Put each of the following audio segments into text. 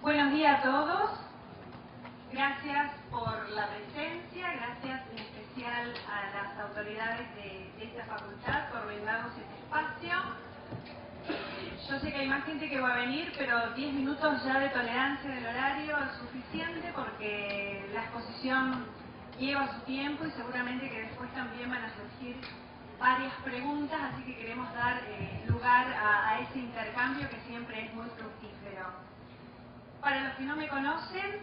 Buenos días a todos. Gracias por la presencia, gracias en especial a las autoridades de esta facultad por brindarnos este espacio. Yo sé que hay más gente que va a venir, pero 10 minutos ya de tolerancia del horario es suficiente porque la exposición lleva su tiempo y seguramente que después también van a surgir varias preguntas, así que queremos dar lugar a ese intercambio que siempre es muy fructífero. Para los que no me conocen,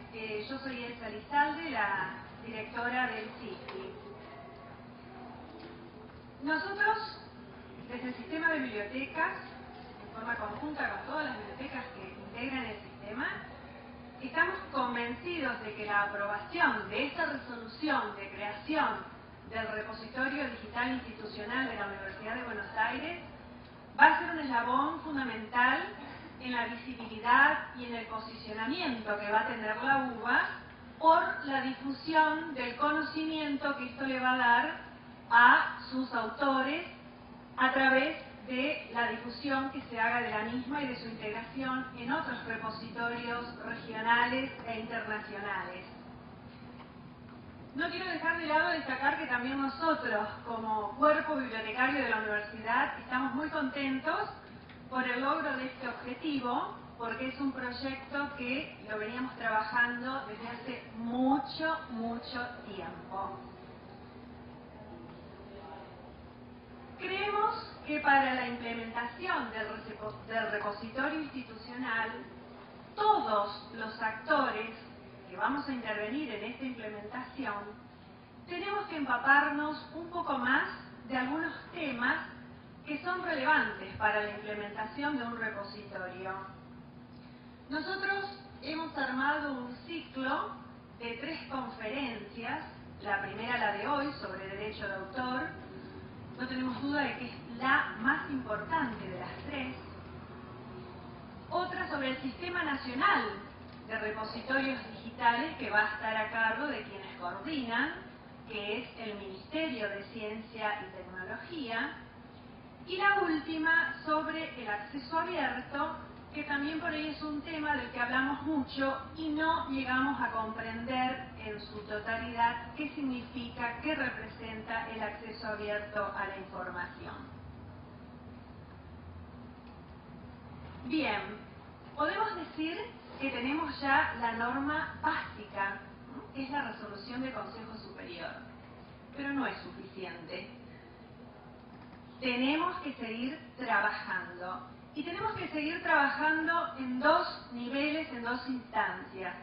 yo soy Elsa Lizalde, la directora del CIFI. Nosotros, desde el sistema de bibliotecas, en forma conjunta con todas las bibliotecas que integran el sistema, estamos convencidos de que la aprobación de esta resolución de creación del repositorio digital institucional de la Universidad de Buenos Aires va a ser un eslabón fundamental en la visibilidad y en el posicionamiento que va a tener la UBA por la difusión del conocimiento que esto le va a dar a sus autores a través de la difusión que se haga de la misma y de su integración en otros repositorios regionales e internacionales. No quiero dejar de lado destacar que también nosotros, como cuerpo bibliotecario de la universidad, estamos muy contentos por el logro de este objetivo, porque es un proyecto que lo veníamos trabajando desde hace mucho tiempo. Creemos que para la implementación del repositorio institucional, todos los actores que vamos a intervenir en esta implementación, tenemos que empaparnos un poco más de algunos temas que son relevantes para la implementación de un repositorio. Nosotros hemos armado un ciclo de 3 conferencias, la primera, la de hoy, sobre derecho de autor. No tenemos duda de que es la más importante de las 3. Otra sobre el Sistema Nacional de Repositorios Digitales, que va a estar a cargo de quienes coordinan, que es el Ministerio de Ciencia y Tecnología. Y la última sobre el acceso abierto, que también por ahí es un tema del que hablamos mucho y no llegamos a comprender en su totalidad qué significa, qué representa el acceso abierto a la información. Bien, podemos decir que tenemos ya la norma básica, que es la resolución del Consejo Superior, pero no es suficiente. Tenemos que seguir trabajando. Y tenemos que seguir trabajando en 2 niveles, en 2 instancias.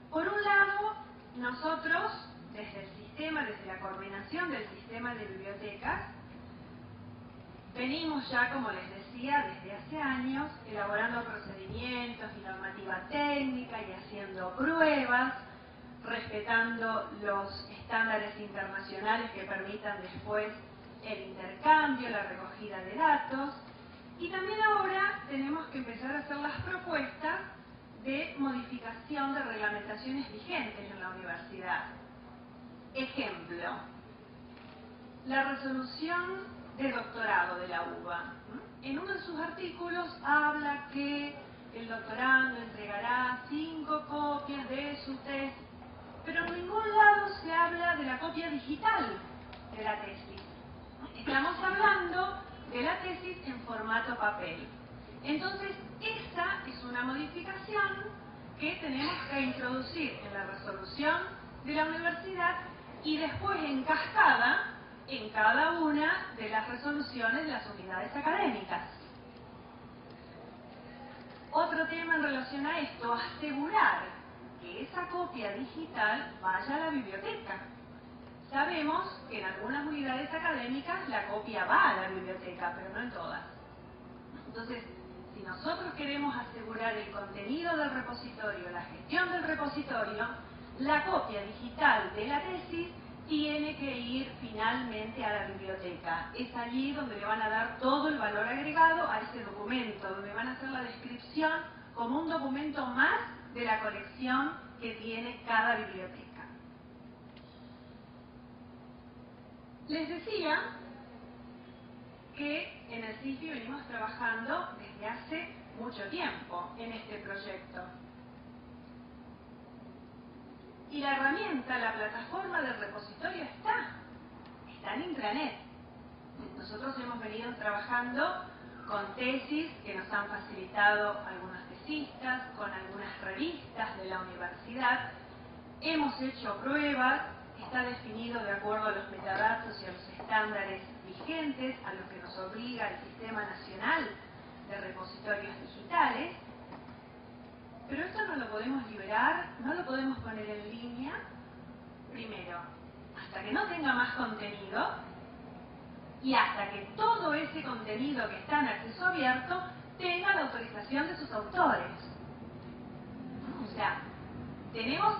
Por un lado, nosotros, desde el sistema, desde la coordinación del sistema de bibliotecas, venimos ya, como les decía, desde hace años, elaborando procedimientos y normativa técnica y haciendo pruebas, respetando los estándares internacionales que permitan después el intercambio, la recogida de datos, y también ahora tenemos que empezar a hacer las propuestas de modificación de reglamentaciones vigentes en la universidad. Ejemplo, la resolución de doctorado de la UBA. En uno de sus artículos habla que el doctorando entregará 5 copias de su tesis, pero en ningún lado se habla de la copia digital de la tesis. Estamos hablando de la tesis en formato papel. Entonces, esa es una modificación que tenemos que introducir en la resolución de la universidad y después en cascada en cada una de las resoluciones de las unidades académicas. Otro tema en relación a esto, asegurar que esa copia digital vaya a la biblioteca. Sabemos que en algunas unidades académicas la copia va a la biblioteca, pero no en todas. Entonces, si nosotros queremos asegurar el contenido del repositorio, la gestión del repositorio, la copia digital de la tesis tiene que ir finalmente a la biblioteca. Es allí donde le van a dar todo el valor agregado a ese documento, donde van a hacer la descripción como un documento más de la colección que tiene cada biblioteca. Les decía que en el CISBI venimos trabajando desde hace mucho tiempo en este proyecto. Y la herramienta, la plataforma del repositorio está en intranet. Nosotros hemos venido trabajando con tesis que nos han facilitado algunas tesistas, con algunas revistas de la universidad. Hemos hecho pruebas, está definido de acuerdo a los metadatos y a los estándares vigentes, a los que nos obliga el Sistema Nacional de Repositorios Digitales. Pero esto no lo podemos liberar, no lo podemos poner en línea, primero, hasta que no tenga más contenido y hasta que todo ese contenido que está en acceso abierto tenga la autorización de sus autores. O sea, tenemos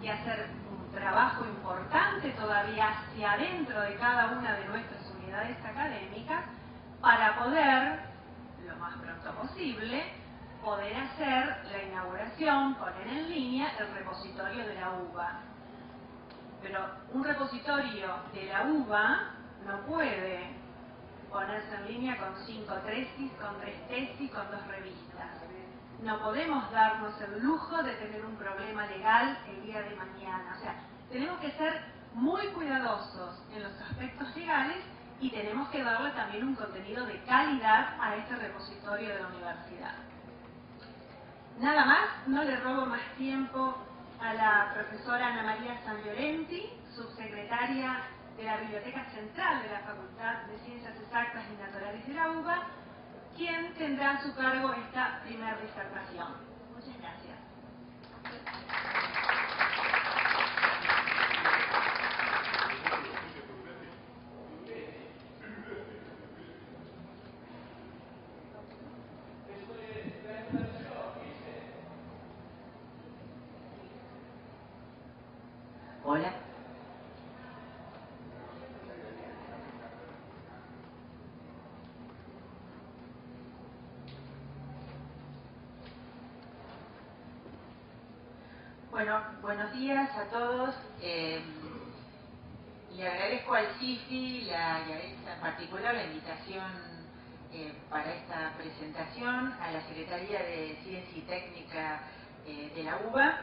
que hacer un trabajo importante todavía hacia adentro de cada una de nuestras unidades académicas para poder, lo más pronto posible, poder hacer la inauguración, poner en línea el repositorio de la UBA. Pero un repositorio de la UBA no puede ponerse en línea con 5 tesis, con 3 tesis, con 2 revistas. No podemos darnos el lujo de tener un problema legal el día de mañana. O sea, tenemos que ser muy cuidadosos en los aspectos legales y tenemos que darle también un contenido de calidad a este repositorio de la universidad. Nada más, no le robo más tiempo a la profesora Ana María Sangiolenti, subsecretaria de la Biblioteca Central de la Facultad de Ciencias Exactas y Naturales de la UBA, quien tendrá a su cargo esta primera disertación. Muchas gracias. Hola. Bueno, buenos días a todos. Le agradezco al CISBI y en particular la invitación para esta presentación, a la Secretaría de Ciencia y Técnica de la UBA,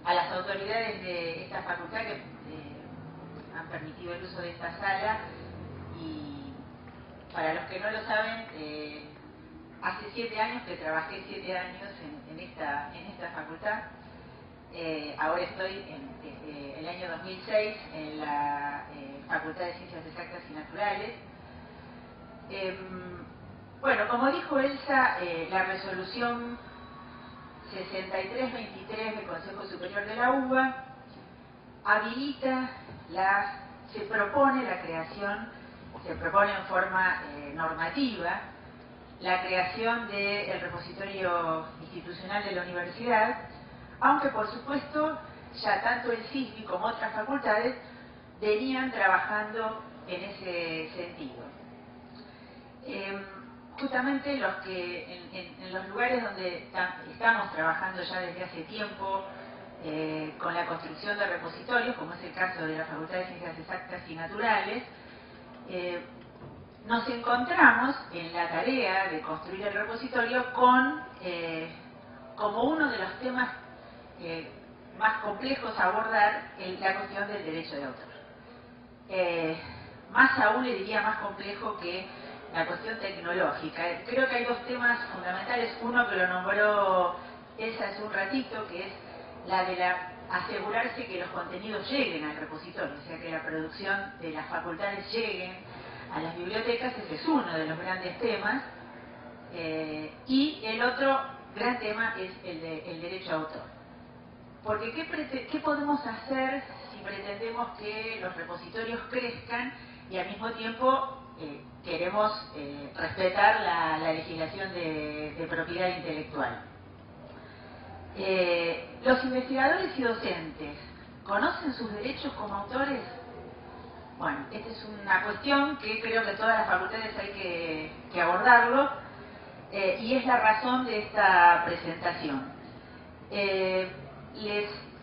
a las autoridades de esta facultad que han permitido el uso de esta sala, y para los que no lo saben, hace 7 años que trabajé 7 años en esta facultad. Ahora estoy en el año 2006 en la Facultad de Ciencias Exactas y Naturales. Bueno, como dijo Elsa, la resolución 6323 del Consejo Superior de la UBA se propone en forma normativa la creación del repositorio institucional de la universidad, aunque por supuesto ya tanto el CISBI como otras facultades venían trabajando en ese sentido. Justamente los que en los lugares donde estamos trabajando ya desde hace tiempo con la construcción de repositorios, como es el caso de la Facultad de Ciencias Exactas y Naturales, nos encontramos en la tarea de construir el repositorio como uno de los temas más complejos a abordar la cuestión del derecho de autor. Más aún le diría más complejo que la cuestión tecnológica. Creo que hay 2 temas fundamentales. Uno que lo nombró Elsa hace un ratito, que es la de asegurarse que los contenidos lleguen al repositorio, o sea, que la producción de las facultades lleguen a las bibliotecas. Ese es uno de los grandes temas. Y el otro gran tema es el derecho a autor. Porque ¿qué podemos hacer si pretendemos que los repositorios crezcan y al mismo tiempo queremos respetar la legislación de propiedad intelectual? ¿Los investigadores y docentes conocen sus derechos como autores? Bueno, esta es una cuestión que creo que todas las facultades hay que abordarlo, y es la razón de esta presentación.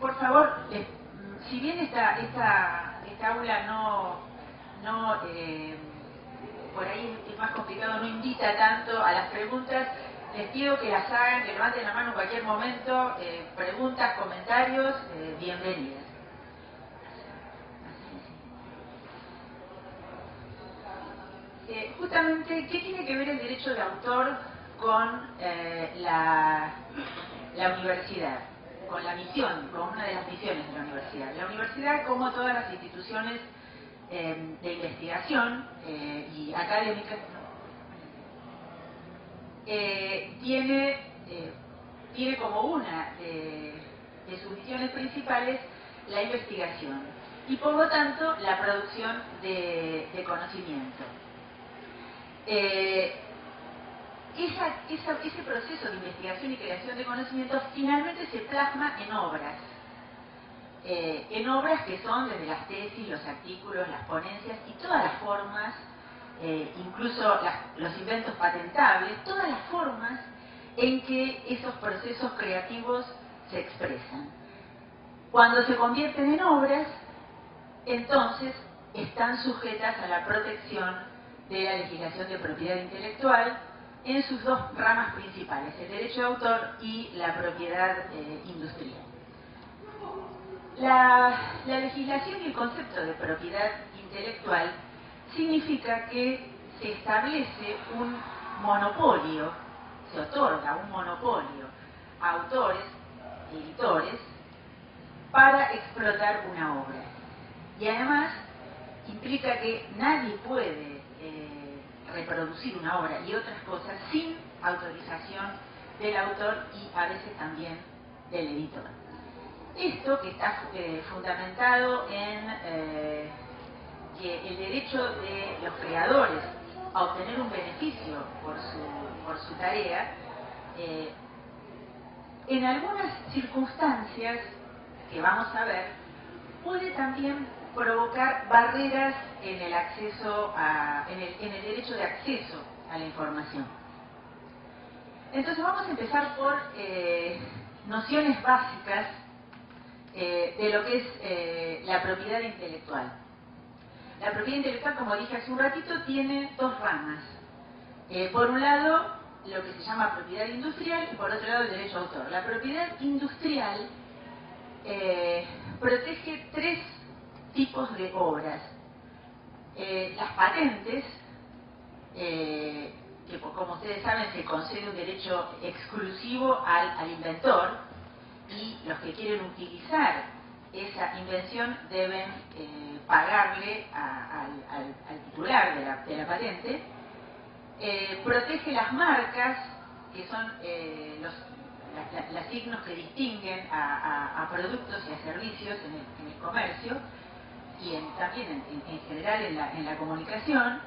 Por favor, si bien esta aula por ahí es más complicado, no invita tanto a las preguntas, les pido que las hagan, que levanten la mano en cualquier momento, preguntas, comentarios, bienvenidas. Justamente, ¿qué tiene que ver el derecho de autor con la universidad? Con la misión, con una de las misiones de la universidad. La universidad, como todas las instituciones de investigación y académicas, tiene como una de sus misiones principales la investigación y por lo tanto la producción de conocimiento. Ese proceso de investigación y creación de conocimiento finalmente se plasma en obras que son desde las tesis, los artículos, las ponencias y todas las formas, incluso los inventos patentables, todas las formas en que esos procesos creativos se expresan. Cuando se convierten en obras, entonces están sujetas a la protección de la legislación de propiedad intelectual en sus dos ramas principales, el derecho de autor y la propiedad industrial. La legislación y el concepto de propiedad intelectual significa que se establece un monopolio, se otorga un monopolio a autores, editores, para explotar una obra. Y además implica que nadie puede reproducir una obra y otras cosas sin autorización del autor y a veces también del editor. Esto que está fundamentado en que el derecho de los creadores a obtener un beneficio por su tarea, en algunas circunstancias que vamos a ver, puede también provocar barreras en el acceso en el derecho de acceso a la información. Entonces vamos a empezar por nociones básicas de lo que es la propiedad intelectual. La propiedad intelectual, como dije hace un ratito, tiene dos ramas. Por un lado, lo que se llama propiedad industrial y por otro lado el derecho de autor. La propiedad industrial protege tres tipos de obras. Las patentes, que como ustedes saben se concede un derecho exclusivo al inventor y los que quieren utilizar esa invención deben pagarle al titular de la patente. Protege las marcas, que son los signos que distinguen a productos y a servicios en el comercio y también en general en la comunicación,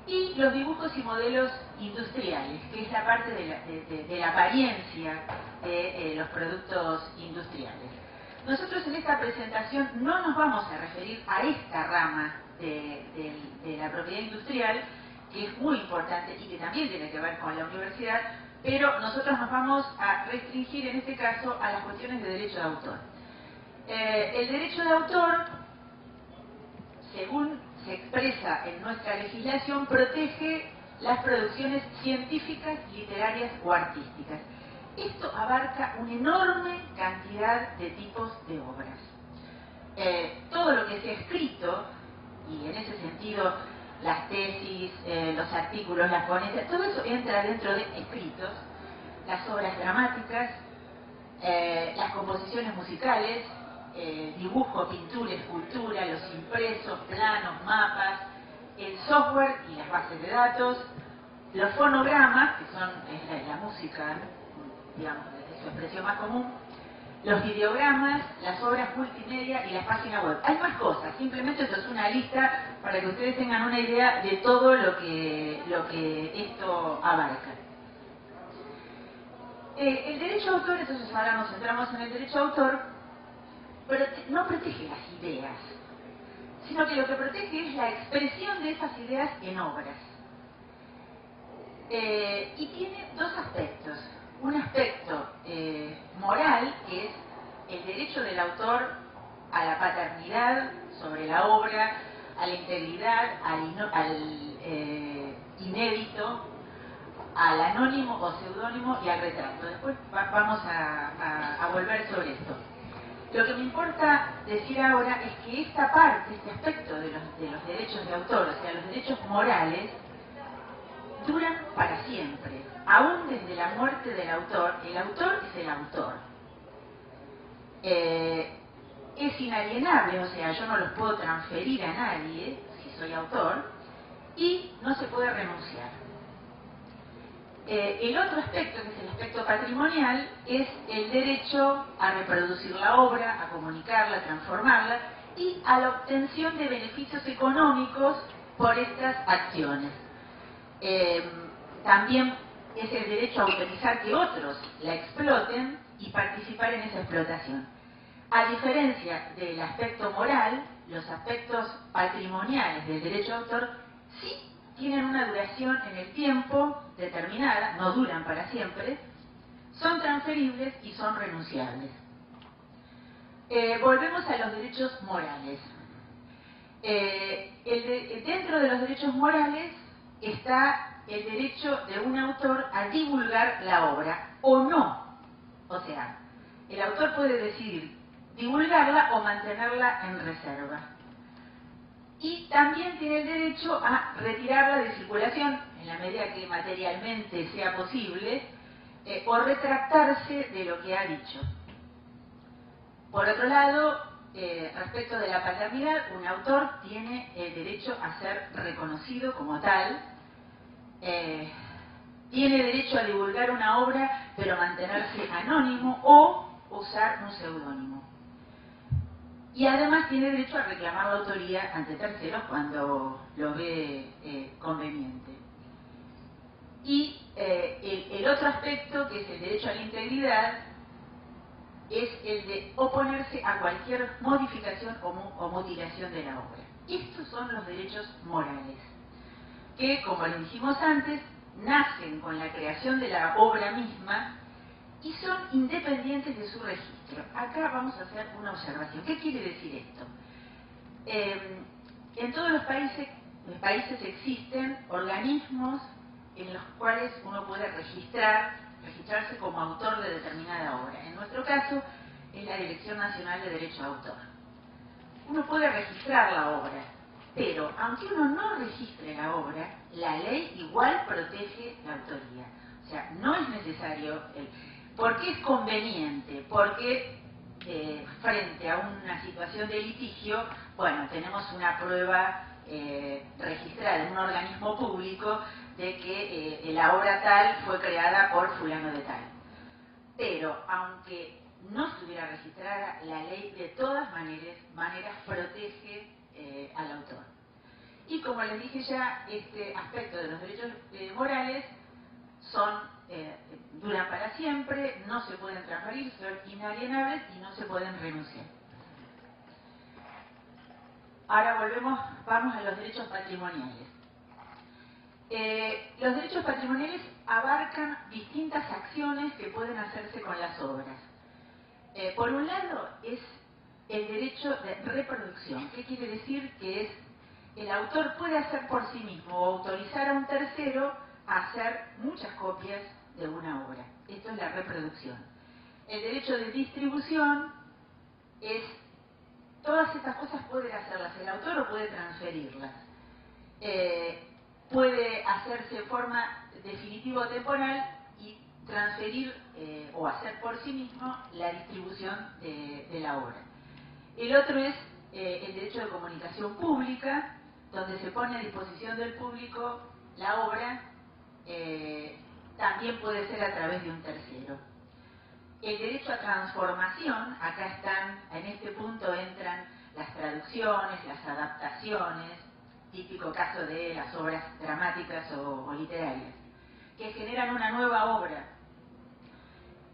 y los dibujos y modelos industriales, que es la parte de la apariencia de los productos industriales. Nosotros en esta presentación no nos vamos a referir a esta rama de la propiedad industrial, que es muy importante y que también tiene que ver con la universidad, pero nosotros nos vamos a restringir en este caso a las cuestiones de derecho de autor. El derecho de autor, según se expresa en nuestra legislación, protege las producciones científicas, literarias o artísticas. Esto abarca una enorme cantidad de tipos de obras. Todo lo que se ha escrito, y en ese sentido las tesis, los artículos, las ponencias, todo eso entra dentro de escritos, las obras dramáticas, las composiciones musicales, dibujo, pintura, escultura, los impresos, planos, mapas, el software y las bases de datos, los fonogramas, que son la música, digamos, de su expresión más común, los videogramas, las obras multimedia y las páginas web. Hay más cosas, simplemente esto es una lista para que ustedes tengan una idea de todo lo que esto abarca. El derecho de autor, entonces ahora nos centramos en el derecho de autor, pero no protege las ideas, sino que lo que protege es la expresión de esas ideas en obras. Y tiene dos aspectos. Un aspecto moral, que es el derecho del autor a la paternidad sobre la obra, a la integridad, al inédito, al anónimo o seudónimo y al retrato. Después vamos a volver sobre esto. Lo que me importa decir ahora es que esta parte, este aspecto de los derechos de autor, o sea, los derechos morales, duran para siempre. Aún desde la muerte del autor, el autor es el autor. Es inalienable, o sea, yo no los puedo transferir a nadie si soy autor, y no se puede renunciar. El otro aspecto, que es el aspecto patrimonial, es el derecho a reproducir la obra, a comunicarla, a transformarla y a la obtención de beneficios económicos por estas acciones. También es el derecho a autorizar que otros la exploten y participar en esa explotación. A diferencia del aspecto moral, los aspectos patrimoniales del derecho de autor sí tienen una duración en el tiempo determinada, no duran para siempre, son transferibles y son renunciables. Volvemos a los derechos morales. Dentro de los derechos morales está el derecho de un autor a divulgar la obra o no. O sea, el autor puede decidir divulgarla o mantenerla en reserva. Y también tiene el derecho a retirarla de circulación, en la medida que materialmente sea posible, o retractarse de lo que ha dicho. Por otro lado, respecto de la paternidad, un autor tiene el derecho a ser reconocido como tal, tiene derecho a divulgar una obra, pero mantenerse anónimo o usar un seudónimo. Y además tiene derecho a reclamar la autoría ante terceros cuando lo ve conveniente. Y el otro aspecto, que es el derecho a la integridad, es el de oponerse a cualquier modificación o mutilación de la obra. Estos son los derechos morales, que, como les dijimos antes, nacen con la creación de la obra misma y son independientes de su registro. Acá vamos a hacer una observación. ¿Qué quiere decir esto? En todos los países existen organismos en los cuales uno puede registrarse como autor de determinada obra. En nuestro caso es la Dirección Nacional de Derecho de Autor. Uno puede registrar la obra, pero aunque uno no registre la obra, la ley igual protege la autoría. O sea, no es necesario ¿por qué es conveniente? Porque frente a una situación de litigio, bueno, tenemos una prueba registrada en un organismo público de que la obra tal fue creada por fulano de tal. Pero aunque no estuviera registrada, la ley de todas maneras protege al autor. Y como les dije ya, este aspecto de los derechos morales duran para siempre, no se pueden transferir, son inalienables y no se pueden renunciar. Ahora vamos a los derechos patrimoniales. Los derechos patrimoniales abarcan distintas acciones que pueden hacerse con las obras. Por un lado es el derecho de reproducción. ¿Qué quiere decir? Que es el autor puede hacer por sí mismo o autorizar a un tercero a hacer muchas copias de una obra. Esto es la reproducción. El derecho de distribución es todas estas cosas pueden hacerlas el autor o puede transferirlas. Puede hacerse de forma definitiva o temporal y transferir o hacer por sí mismo la distribución de la obra. El otro es el derecho de comunicación pública, donde se pone a disposición del público la obra, también puede ser a través de un tercero. El derecho a transformación, acá en este punto entran las traducciones, las adaptaciones, típico caso de las obras dramáticas o literarias, que generan una nueva obra.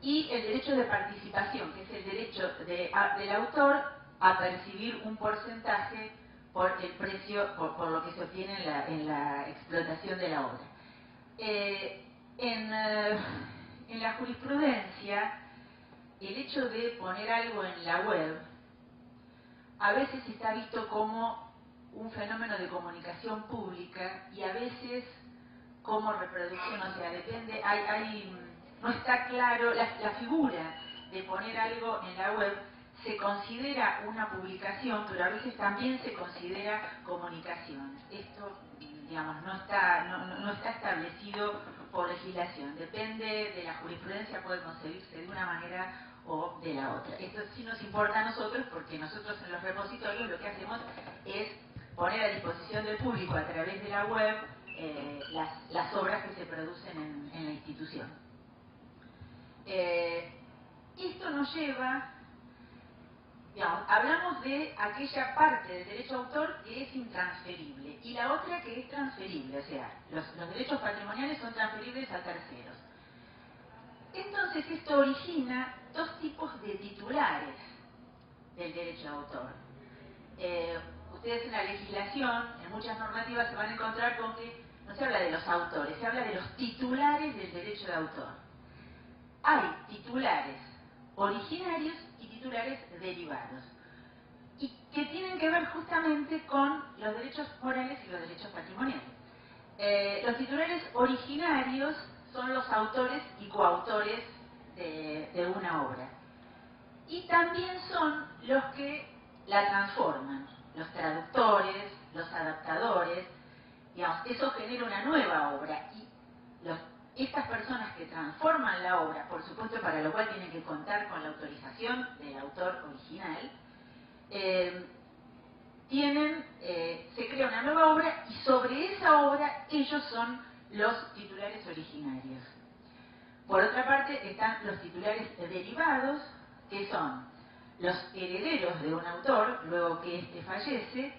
Y el derecho de participación, que es el derecho del autor a percibir un porcentaje por el precio, por lo que se obtiene en la explotación de la obra. En la jurisprudencia, el hecho de poner algo en la web a veces está visto como un fenómeno de comunicación pública y a veces como reproducción, o sea, depende, no está claro, la figura de poner algo en la web se considera una publicación, pero a veces también se considera comunicación. Esto, digamos, no está establecido por legislación, depende de la jurisprudencia, puede concebirse de una manera o de la otra. Esto sí nos importa a nosotros porque nosotros en los repositorios lo que hacemos es poner a disposición del público a través de la web las obras que se producen en la institución. Esto nos lleva, digamos, hablamos de aquella parte del derecho de autor que es intransferible y la otra que es transferible, o sea, los derechos patrimoniales son transferibles a terceros. Entonces esto origina dos tipos de titulares del derecho de autor. Ustedes en la legislación, en muchas normativas, se van a encontrar con que no se habla de los autores, se habla de los titulares del derecho de autor. Hay titulares originarios y titulares derivados, y que tienen que ver justamente con los derechos morales y los derechos patrimoniales. Los titulares originarios son los autores y coautores de una obra. Y también son los que la transforman, los traductores, los adaptadores, digamos, eso genera una nueva obra. Y estas personas que transforman la obra, por supuesto para lo cual tienen que contar con la autorización del autor original, se crea una nueva obra y sobre esa obra ellos son los titulares originarios. Por otra parte están los titulares derivados, que son los herederos de un autor, luego que éste fallece,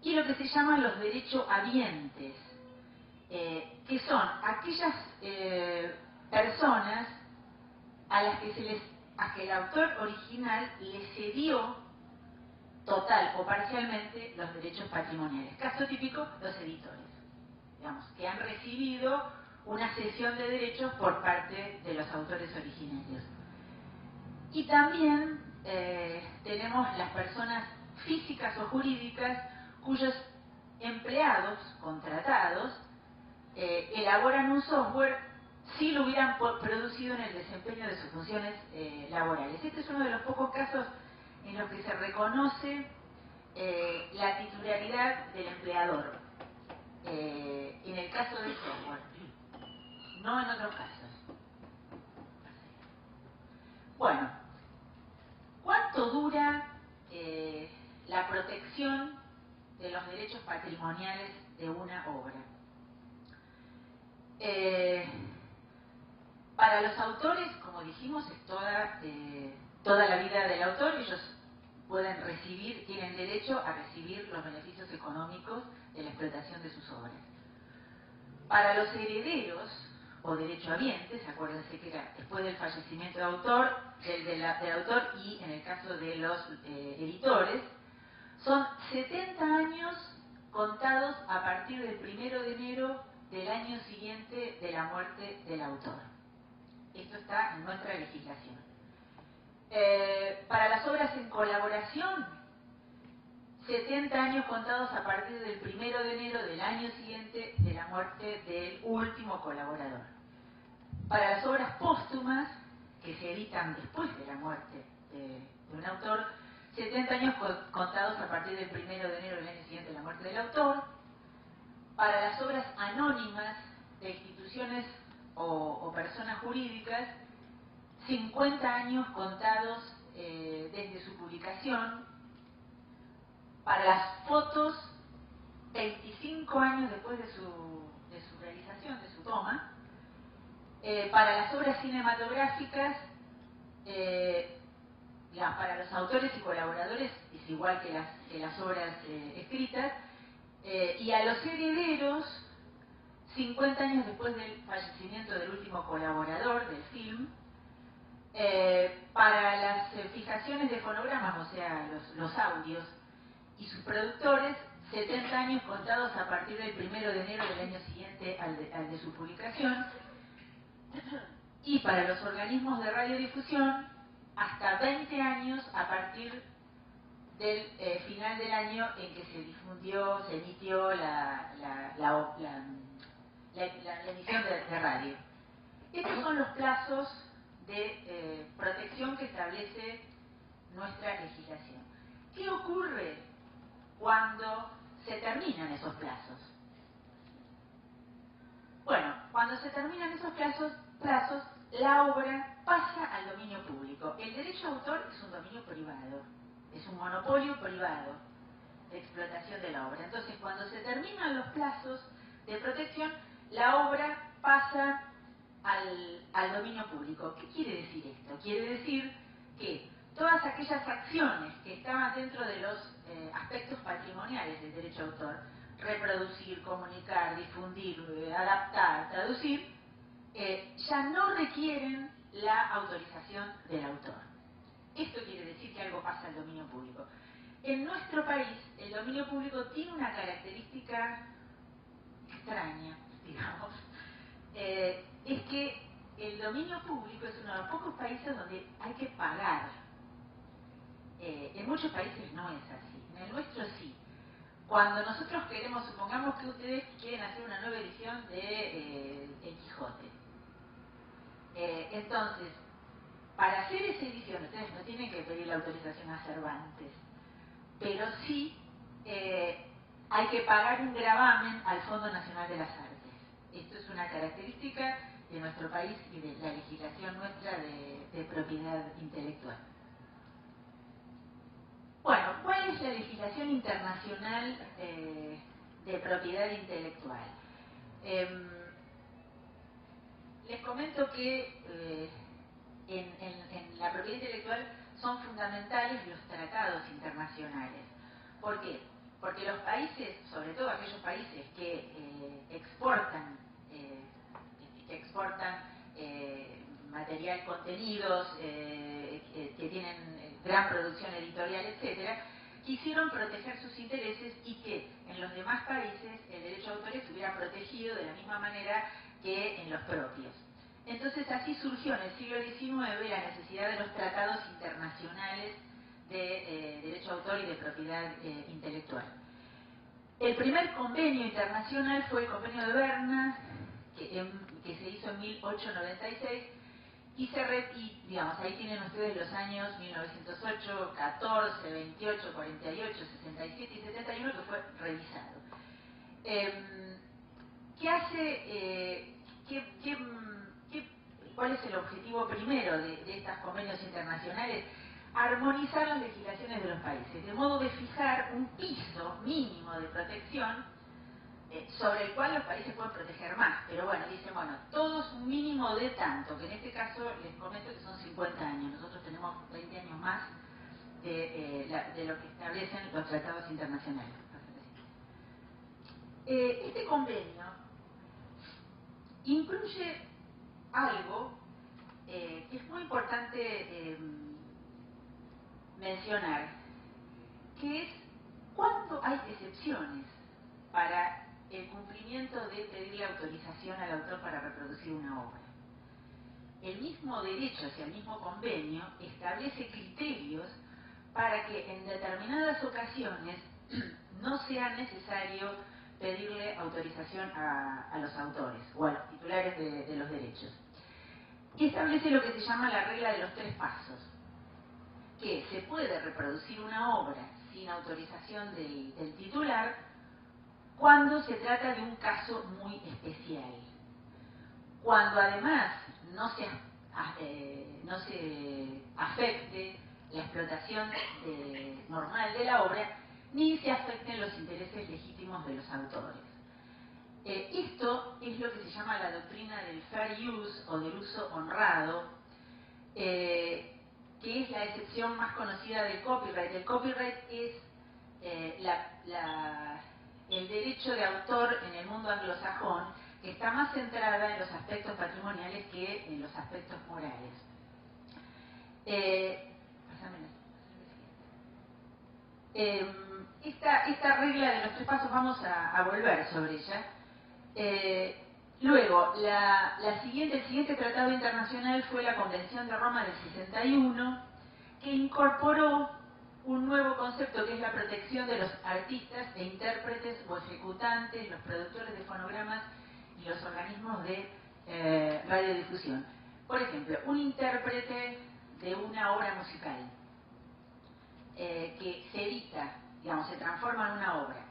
y lo que se llaman los derechohabientes, que son aquellas personas a las que el autor original le cedió total o parcialmente los derechos patrimoniales. Caso típico, los editores, digamos, que han recibido una cesión de derechos por parte de los autores originarios. Y también tenemos las personas físicas o jurídicas cuyos empleados, contratados, elaboran un software si lo hubieran producido en el desempeño de sus funciones laborales. Este es uno de los pocos casos en los que se reconoce la titularidad del empleador, en el caso del software, no en otros casos. Bueno, ¿cuánto dura la protección de los derechos patrimoniales de una obra? Para los autores, como dijimos, es toda la vida del autor. Ellos tienen derecho a recibir los beneficios económicos de la explotación de sus obras. Para los herederos o derechohabientes, acuérdense que era después del fallecimiento del autor, del autor, y en el caso de los editores, son 70 años contados a partir del 1 de enero del año siguiente de la muerte del autor. Esto está en nuestra legislación. Para las obras en colaboración, 70 años contados a partir del 1 de enero del año siguiente de la muerte del último colaborador. Para las obras póstumas, que se editan después de la muerte de un autor, 70 años contados a partir del 1 de enero del año siguiente de la muerte del autor. Para las obras anónimas de instituciones o personas jurídicas, 50 años contados desde su publicación. Para las fotos, 25 años después de su realización, de su toma. Para las obras cinematográficas, para los autores y colaboradores es igual que las obras escritas, y a los herederos 50 años después del fallecimiento del último colaborador del film. Para las fijaciones de fonogramas, o sea, los audios, y sus productores, 70 años contados a partir del 1 de enero del año siguiente al de su publicación. Y para los organismos de radiodifusión, hasta 20 años a partir del final del año en que se difundió, se emitió la emisión de radio. Estos son los plazos de protección que establece nuestra legislación. ¿Qué ocurre cuando se terminan esos plazos? Bueno, cuando se terminan esos plazos, la obra pasa al dominio público. El derecho de autor es un dominio privado, es un monopolio privado de explotación de la obra. Entonces, cuando se terminan los plazos de protección, la obra pasa al dominio público. ¿Qué quiere decir esto? Quiere decir que todas aquellas acciones que estaban dentro de los aspectos patrimoniales del derecho de autor, reproducir, comunicar, difundir, adaptar, traducir, ya no requieren la autorización del autor. Esto quiere decir que algo pasa al dominio público. En nuestro país, el dominio público tiene una característica extraña, digamos. Es que el dominio público es uno de los pocos países donde hay que pagar. En muchos países no es así, en el nuestro sí. Cuando nosotros queremos, supongamos que ustedes quieren hacer una nueva edición de El Quijote. Entonces, para hacer esa edición, ustedes no tienen que pedir la autorización a Cervantes, pero sí hay que pagar un gravamen al Fondo Nacional de las Artes. Esto es una característica de nuestro país y de la legislación nuestra de propiedad intelectual. Bueno, ¿cuál es la legislación internacional de propiedad intelectual? Les comento que en la propiedad intelectual son fundamentales los tratados internacionales. ¿Por qué? Porque los países, sobre todo aquellos países que exportan material, contenidos, que tienen gran producción editorial, etcétera, quisieron proteger sus intereses y que en los demás países el derecho de autor estuviera protegido de la misma manera que en los propios. Entonces así surgió en el siglo XIX la necesidad de los tratados internacionales de derecho de autor y de propiedad intelectual. El primer convenio internacional fue el convenio de Berna, que se hizo en 1896, y digamos, ahí tienen ustedes los años 1908, 14, 28, 48, 67 y 71 que fue revisado. ¿Qué hace? ¿Cuál es el objetivo primero de estos convenios internacionales? Armonizar las legislaciones de los países, de modo de fijar un piso mínimo de protección sobre el cual los países pueden proteger más. Pero bueno, dicen, bueno, todos un mínimo de tanto, que en este caso les comento que son 50 años. Nosotros tenemos 20 años más de lo que establecen los tratados internacionales. Este convenio incluye algo que es muy importante mencionar, que es cuándo hay excepciones para el cumplimiento de pedirle autorización al autor para reproducir una obra. El mismo derecho, el mismo convenio, establece criterios para que en determinadas ocasiones no sea necesario pedirle autorización a los autores o a los titulares de los derechos. Y establece lo que se llama la regla de los 3 pasos, que se puede reproducir una obra sin autorización del titular cuando se trata de un caso muy especial. Cuando además no se afecte la explotación normal de la obra, ni se afecten los intereses legítimos de los autores. Esto es lo que se llama la doctrina del fair use o del uso honrado, que es la excepción más conocida del copyright. El copyright es el derecho de autor en el mundo anglosajón, que está más centrada en los aspectos patrimoniales que en los aspectos morales. Esta regla de los 3 pasos vamos a volver sobre ella. Luego, el siguiente tratado internacional fue la Convención de Roma del 61, que incorporó un nuevo concepto que es la protección de los artistas e intérpretes o ejecutantes, los productores de fonogramas y los organismos de radiodifusión. Por ejemplo, un intérprete de una obra musical que se edita, digamos, se transforma en una obra,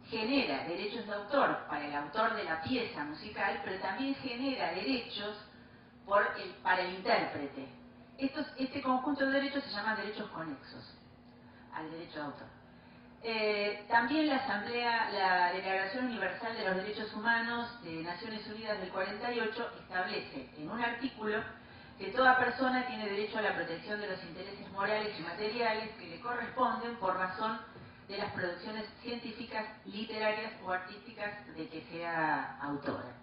genera derechos de autor para el autor de la pieza musical, pero también genera derechos para el intérprete. Este conjunto de derechos se llaman derechos conexos al derecho de autor. También la Declaración Universal de los Derechos Humanos de Naciones Unidas del 48 establece en un artículo que toda persona tiene derecho a la protección de los intereses morales y materiales que le corresponden por razón de las producciones científicas, literarias o artísticas de que sea autora.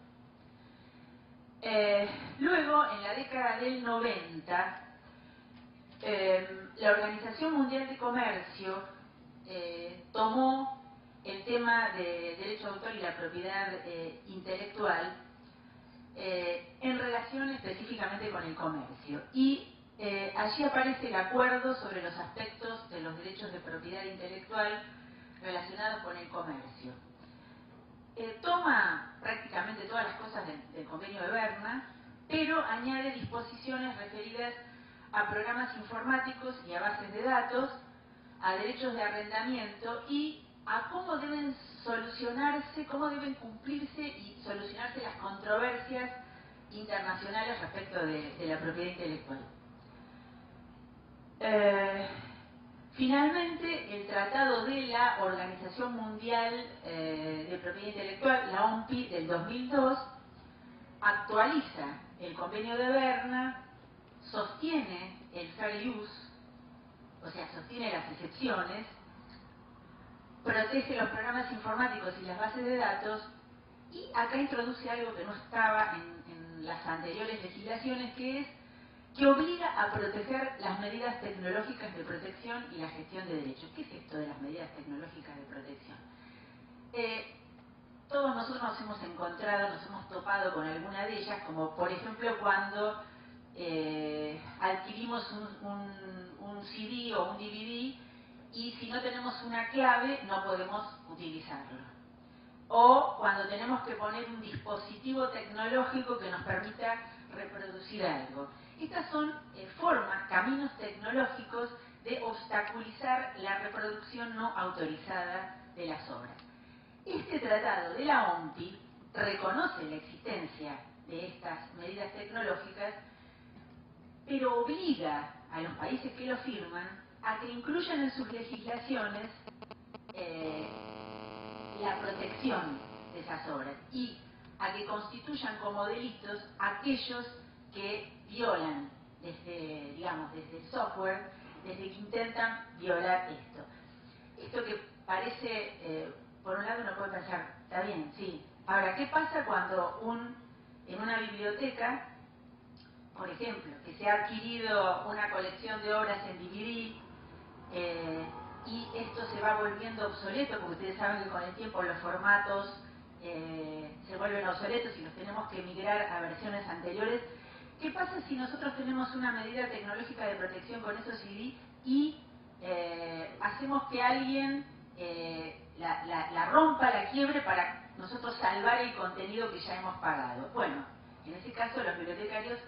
Luego, en la década del 90, la Organización Mundial de Comercio tomó el tema de derecho de autor y la propiedad intelectual en relación específicamente con el comercio. Y allí aparece el acuerdo sobre los aspectos de los derechos de propiedad intelectual relacionados con el comercio. Toma prácticamente todas las cosas del convenio de Berna, pero añade disposiciones referidas a programas informáticos y a bases de datos, a derechos de arrendamiento y a cómo deben solucionarse, cómo deben cumplirse y solucionarse las controversias internacionales respecto de la propiedad intelectual. Finalmente, el Tratado de la Organización Mundial de Propiedad Intelectual, la OMPI, del 2002, actualiza el convenio de Berna, sostiene el fair use, o sea, sostiene las excepciones, protege los programas informáticos y las bases de datos, y acá introduce algo que no estaba en las anteriores legislaciones, que es que obliga a proteger las medidas tecnológicas de protección y la gestión de derechos. ¿Qué es esto de las medidas tecnológicas de protección? Todos nosotros nos hemos encontrado, nos hemos topado con alguna de ellas, como por ejemplo cuando adquirimos un CD o un DVD y si no tenemos una clave no podemos utilizarlo. O cuando tenemos que poner un dispositivo tecnológico que nos permita reproducir algo. Estas son formas, caminos tecnológicos de obstaculizar la reproducción no autorizada de las obras. Este tratado de la OMPI reconoce la existencia de estas medidas tecnológicas, pero obliga a los países que lo firman a que incluyan en sus legislaciones la protección de esas obras y a que constituyan como delitos aquellos que violan desde el software, desde que intentan violar esto. Esto que parece, por un lado uno puede pensar, está bien, sí. Ahora, ¿qué pasa cuando en una biblioteca, por ejemplo, que se ha adquirido una colección de obras en DVD, y esto se va volviendo obsoleto, porque ustedes saben que con el tiempo los formatos se vuelven obsoletos y los tenemos que migrar a versiones anteriores? ¿Qué pasa si nosotros tenemos una medida tecnológica de protección con esos CD y hacemos que alguien la rompa, la quiebre para nosotros salvar el contenido que ya hemos pagado? Bueno, en ese caso los bibliotecarios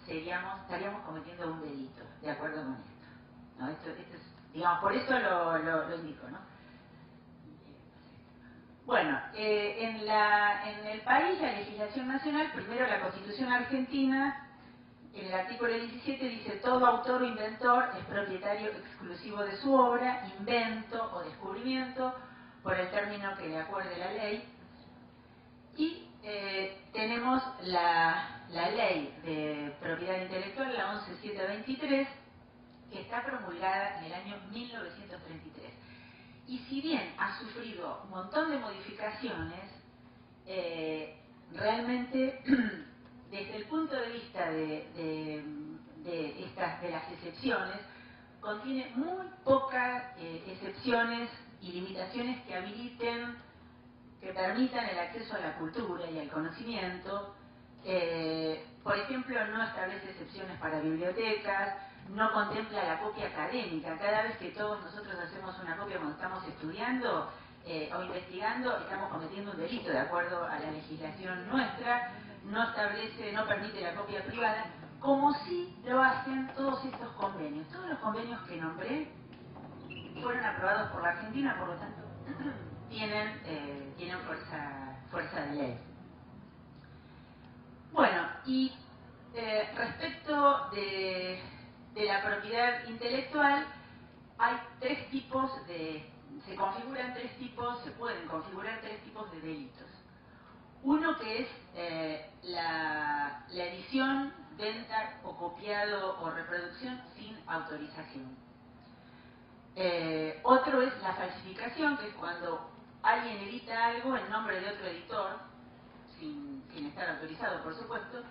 estaríamos cometiendo un delito, de acuerdo con esto. ¿No? Esto es, digamos, por eso lo indico, ¿no? Bueno, en el país, la legislación nacional, primero la Constitución Argentina, en el artículo 17 dice: todo autor o inventor es propietario exclusivo de su obra, invento o descubrimiento, por el término que le acuerde la ley. Y tenemos la ley de propiedad intelectual, la 11723, que está promulgada en el año 1933. Y si bien ha sufrido un montón de modificaciones, realmente desde el punto de vista de las excepciones, contiene muy pocas excepciones y limitaciones que habiliten, que permitan el acceso a la cultura y al conocimiento. Por ejemplo, no establece excepciones para bibliotecas, no contempla la copia académica. Cada vez que todos nosotros hacemos una copia cuando estamos estudiando o investigando, estamos cometiendo un delito de acuerdo a la legislación nuestra, no establece, no permite la copia privada, como sí lo hacen todos estos convenios. Todos los convenios que nombré fueron aprobados por la Argentina, por lo tanto tienen fuerza de ley. Bueno, y respecto de la propiedad intelectual, hay se pueden configurar tres tipos de delitos. Uno que es la edición, venta o copiado o reproducción sin autorización. Otro es la falsificación, que es cuando alguien edita algo en nombre de otro editor, sin estar autorizado, por supuesto,